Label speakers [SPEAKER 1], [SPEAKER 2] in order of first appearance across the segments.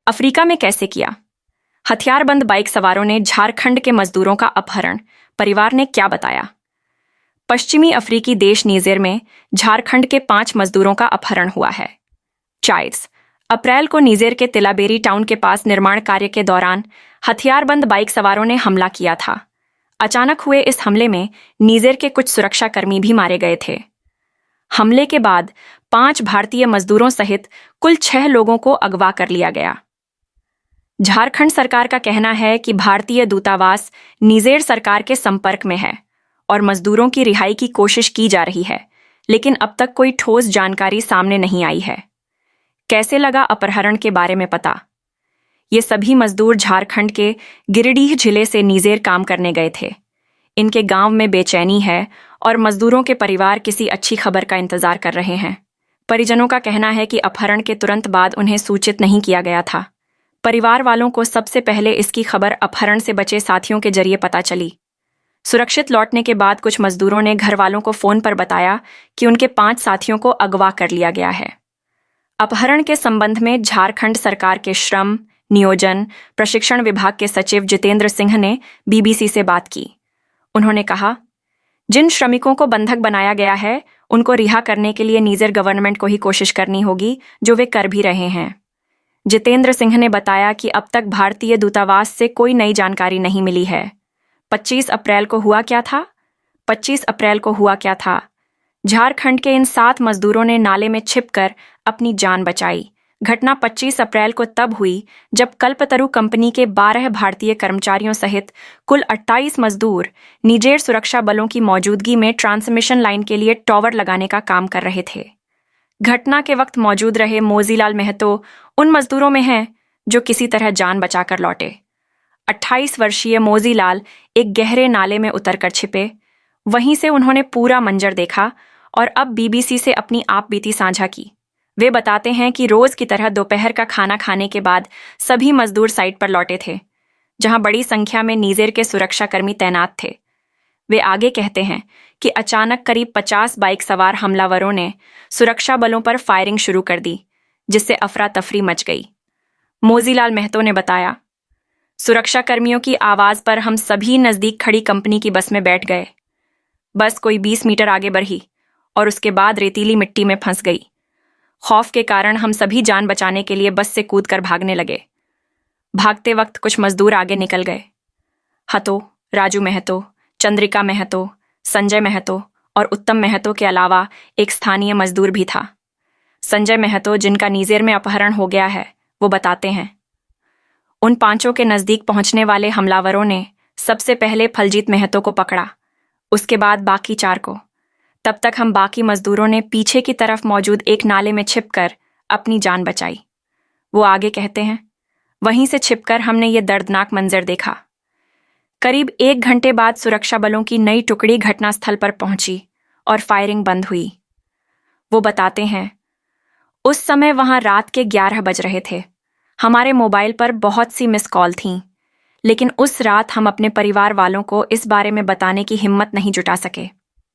[SPEAKER 1] Africa में कैसे किया? हथियारबंद बाइक सवारों ने झारखंड के मजदूरों का अपहरण, परिवार ने क्या बताया? पश्चिमी अफ्रीकी देश नीजर में झारखंड के 5 मजदूरों का अपहरण हुआ है। 24 अप्रैल को नीजर के तिलाबेरी टाउन के पास निर्माण कार्य के दौरान हथियारबंद बाइक सवारों ने हमला किया था। अचानक हुए इस हमले में नीजर के कुछ सुरक्षाकर्मी भी मारे गए थे। हमले के बाद 5 भारतीय मजदूरों सहित कुल 6 लोगों को अगवा कर लिया गया। झारखंड सरकार का कहना है कि भारतीय दूतावास नीजेर सरकार के संपर्क में है और मजदूरों की रिहाई की कोशिश की जा रही है, लेकिन अब तक कोई ठोस जानकारी सामने नहीं आई है। कैसे लगा अपहरण के बारे में पता? ये सभी मजदूर झारखंड के गिरिडीह जिले से नीजेर काम करने गए थे। इनके गांव में बेचैनी है और मजदूरों के परिवार किसी अच्छी खबर का इंतजार कर रहे हैं। परिजनों का कहना है कि अपहरण के तुरंत बाद उन्हें सूचित नहीं किया गया था। परिवार वालों को सबसे पहले इसकी खबर अपहरण से बचे साथियों के जरिए पता चली। सुरक्षित लौटने के बाद कुछ मजदूरों ने घर वालों को फोन पर बताया कि उनके 5 साथियों को अगवा कर लिया गया है। अपहरण के संबंध में झारखंड सरकार के श्रम, नियोजन, प्रशिक्षण विभाग के सचिव जितेंद्र सिंह ने बीबीसी से बात की। उन्होंने कहा, जिन श्रमिकों को बंधक बनाया गया है, उनको रिहा करने के लिए नीजर गवर्नमेंट को ही कोशिश करनी होगी, जो वे कर भी रहे हैं। जितेंद्र सिंह ने बताया कि अब तक भारतीय दूतावास से कोई नई जानकारी नहीं मिली है। 25 अप्रैल को हुआ क्या था? 25 अप्रैल को हुआ क्या था? झारखंड के इन 7 मजदूरों ने नाले में छिपकर अपनी जान बचाई। घटना 25 अप्रैल को तब हुई जब कल्पतरु कंपनी के 12 भारतीय कर्मचारियों सहित कुल 28 मजदूर निजेर सुरक्षा बलों की मौजूदगी में ट्रांसमिशन लाइन के लिए टॉवर लगाने का काम कर रहे थे। घटना के वक्त मौजूद रहे मोजीलाल महतो उन मजदूरों में हैं जो किसी तरह जान बचाकर लौटे। 28 वर्षीय मोजीलाल एक गहरे नाले में उतरकर छिपे। वहीं से उन्होंने पूरा मंजर देखा और अब बीबीसी से अपनी आपबीती साझा की। वे बताते हैं कि रोज की तरह दोपहर का खाना खाने के बाद सभी मजदूर साइट पर लौटे थे, जहां बड़ी संख्या में नीजेर के सुरक्षाकर्मी तैनात थे। वे आगे कहते हैं कि अचानक करीब 50 बाइक सवार हमलावरों ने सुरक्षा बलों पर फायरिंग शुरू कर दी, जिससे अफरा तफरी मच गई। मोजीलाल महतो ने बताया, सुरक्षाकर्मियों की आवाज पर हम सभी नजदीक खड़ी कंपनी की बस में बैठ गए। बस कोई 20 मीटर आगे बढ़ी और उसके बाद रेतीली मिट्टी में फंस गई। खौफ के कारण हम सभी जान बचाने के लिए बस से कूदकर भागने लगे। भागते वक्त कुछ मजदूर आगे निकल गए। हतो, राजू महतो, चंद्रिका महतो, संजय महतो और उत्तम महतो के अलावा एक स्थानीय मजदूर भी था। संजय महतो, जिनका नीजेर में अपहरण हो गया है, वो बताते हैं, उन 5 के नजदीक पहुंचने वाले हमलावरों ने सबसे पहले फलजीत महतो को पकड़ा, उसके बाद बाकी 4 को। तब तक हम बाकी मजदूरों ने पीछे की तरफ मौजूद एक नाले में छिपकर अपनी जान बचाई। वो आगे कहते हैं, वहीं से छिपकर हमने ये दर्दनाक मंजर देखा। करीब 1 घंटे बाद सुरक्षा बलों की नई टुकड़ी घटनास्थल पर पहुंची और फायरिंग बंद हुई। वो बताते हैं, उस समय वहां रात के 11 बज रहे थे। हमारे मोबाइल पर बहुत सी मिस कॉल थीं, लेकिन उस रात हम अपने परिवार वालों को इस बारे में बताने की हिम्मत नहीं जुटा सके।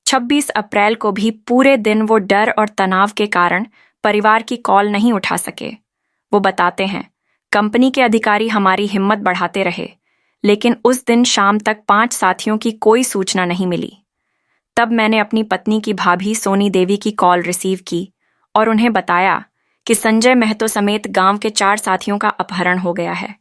[SPEAKER 1] 26 अप्रैल को भी पूरे दिन वो डर और तनाव के कारण परिवार की कॉल नहीं उठा सके। वो बताते हैं, कंपनी के अधिकारी हमारी हिम्मत बढ़ाते रहे, लेकिन उस दिन शाम तक 5 साथियों की कोई सूचना नहीं मिली। तब मैंने अपनी पत्नी की भाभी सोनी देवी की कॉल रिसीव की और उन्हें बताया कि संजय महतो समेत गांव के 4 साथियों का अपहरण हो गया है।